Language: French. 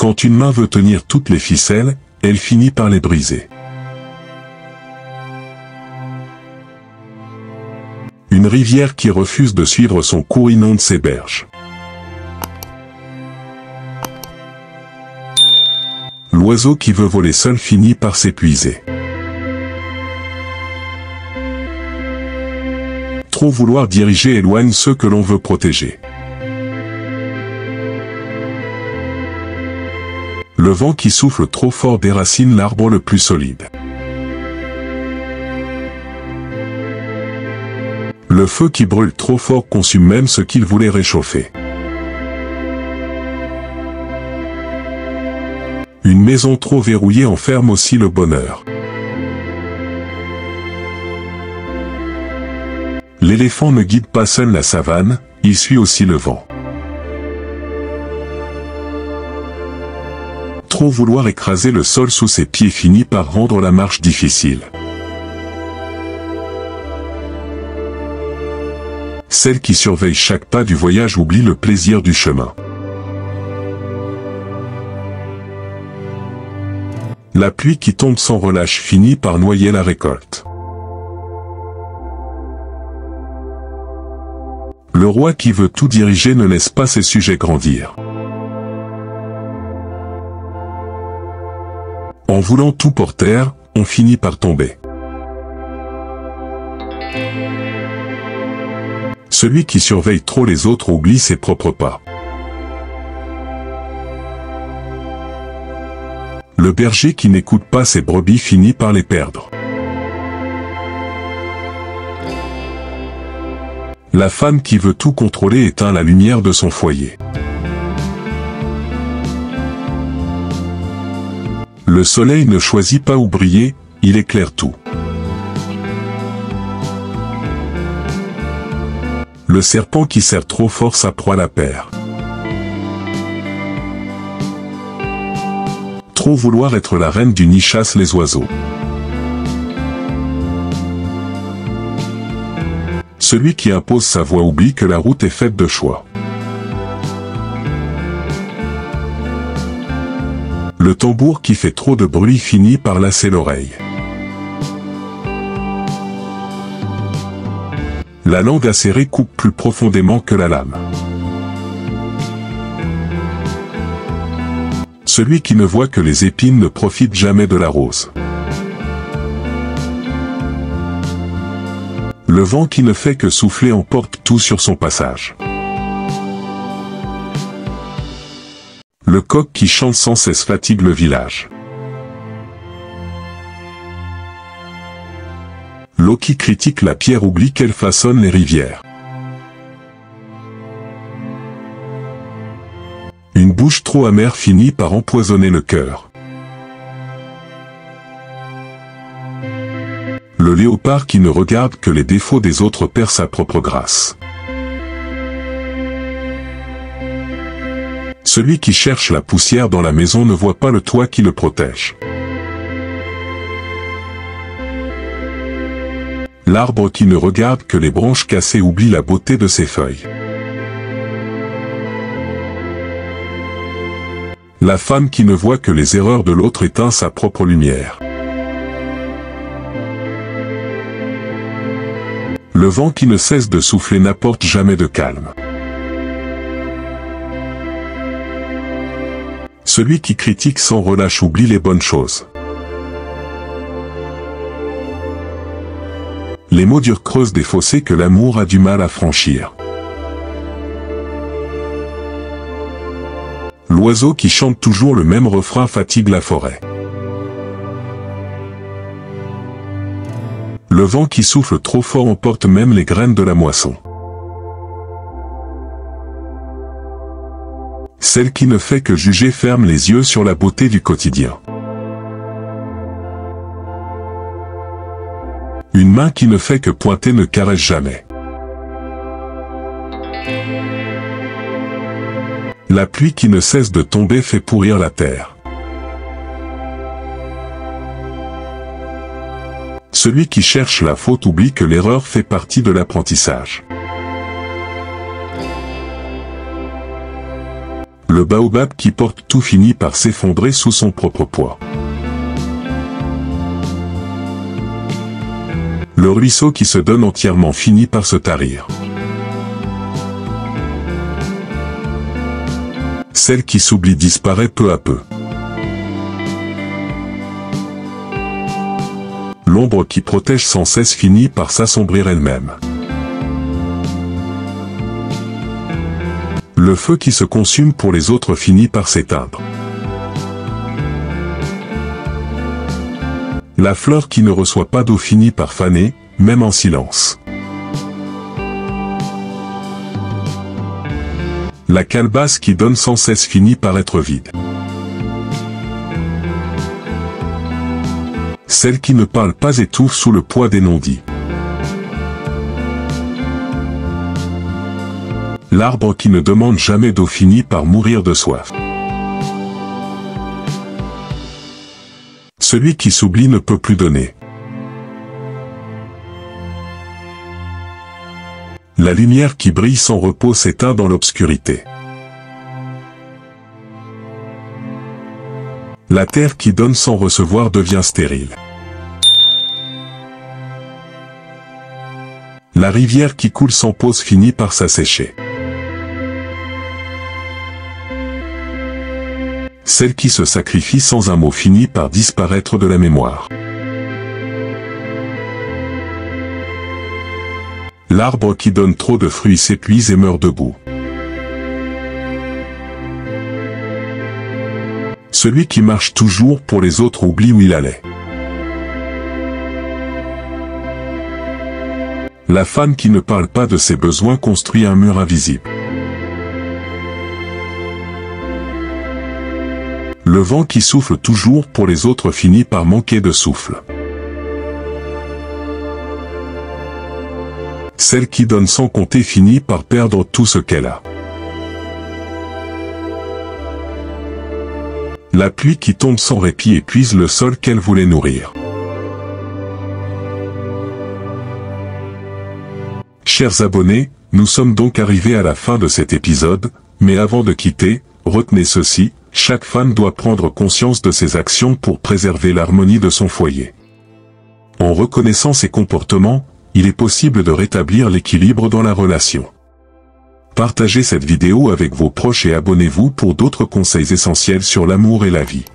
Quand une main veut tenir toutes les ficelles, elle finit par les briser. Une rivière qui refuse de suivre son cours inonde ses berges. L'oiseau qui veut voler seul finit par s'épuiser. Trop vouloir diriger éloigne ceux que l'on veut protéger. Le vent qui souffle trop fort déracine l'arbre le plus solide. Le feu qui brûle trop fort consume même ce qu'il voulait réchauffer. Une maison trop verrouillée enferme aussi le bonheur. L'éléphant ne guide pas seul la savane, il suit aussi le vent. Trop vouloir écraser le sol sous ses pieds finit par rendre la marche difficile. Celle qui surveille chaque pas du voyage oublie le plaisir du chemin. La pluie qui tombe sans relâche finit par noyer la récolte. Le roi qui veut tout diriger ne laisse pas ses sujets grandir. En voulant tout porter, on finit par tomber. Celui qui surveille trop les autres oublie ses propres pas. Le berger qui n'écoute pas ses brebis finit par les perdre. La femme qui veut tout contrôler éteint la lumière de son foyer. Le soleil ne choisit pas où briller, il éclaire tout. Le serpent qui serre trop fort sa proie la perd. Trop vouloir être la reine du nid chasse les oiseaux. Celui qui impose sa voix oublie que la route est faite de choix. Le tambour qui fait trop de bruit finit par lasser l'oreille. La langue acérée coupe plus profondément que la lame. Celui qui ne voit que les épines ne profite jamais de la rose. Le vent qui ne fait que souffler emporte tout sur son passage. Le coq qui chante sans cesse fatigue le village. L'eau qui critique la pierre oublie qu'elle façonne les rivières. Une bouche trop amère finit par empoisonner le cœur. Le léopard qui ne regarde que les défauts des autres perd sa propre grâce. Celui qui cherche la poussière dans la maison ne voit pas le toit qui le protège. L'arbre qui ne regarde que les branches cassées oublie la beauté de ses feuilles. La femme qui ne voit que les erreurs de l'autre éteint sa propre lumière. Le vent qui ne cesse de souffler n'apporte jamais de calme. Celui qui critique sans relâche oublie les bonnes choses. Les mots durs creusent des fossés que l'amour a du mal à franchir. L'oiseau qui chante toujours le même refrain fatigue la forêt. Le vent qui souffle trop fort emporte même les graines de la moisson. Celle qui ne fait que juger ferme les yeux sur la beauté du quotidien. Une main qui ne fait que pointer ne caresse jamais. La pluie qui ne cesse de tomber fait pourrir la terre. Celui qui cherche la faute oublie que l'erreur fait partie de l'apprentissage. Le baobab qui porte tout finit par s'effondrer sous son propre poids. Le ruisseau qui se donne entièrement finit par se tarir. Celle qui s'oublie disparaît peu à peu. L'ombre qui protège sans cesse finit par s'assombrir elle-même. Le feu qui se consume pour les autres finit par s'éteindre. La fleur qui ne reçoit pas d'eau finit par faner, même en silence. La calebasse qui donne sans cesse finit par être vide. Celle qui ne parle pas étouffe sous le poids des non-dits. L'arbre qui ne demande jamais d'eau finit par mourir de soif. Celui qui s'oublie ne peut plus donner. La lumière qui brille sans repos s'éteint dans l'obscurité. La terre qui donne sans recevoir devient stérile. La rivière qui coule sans pause finit par s'assécher. Celle qui se sacrifie sans un mot finit par disparaître de la mémoire. L'arbre qui donne trop de fruits s'épuise et meurt debout. Celui qui marche toujours pour les autres oublie où il allait. La femme qui ne parle pas de ses besoins construit un mur invisible. Le vent qui souffle toujours pour les autres finit par manquer de souffle. Celle qui donne sans compter finit par perdre tout ce qu'elle a. La pluie qui tombe sans répit épuise le sol qu'elle voulait nourrir. Chers abonnés, nous sommes donc arrivés à la fin de cet épisode, mais avant de quitter, retenez ceci, chaque femme doit prendre conscience de ses actions pour préserver l'harmonie de son foyer. En reconnaissant ses comportements, il est possible de rétablir l'équilibre dans la relation. Partagez cette vidéo avec vos proches et abonnez-vous pour d'autres conseils essentiels sur l'amour et la vie.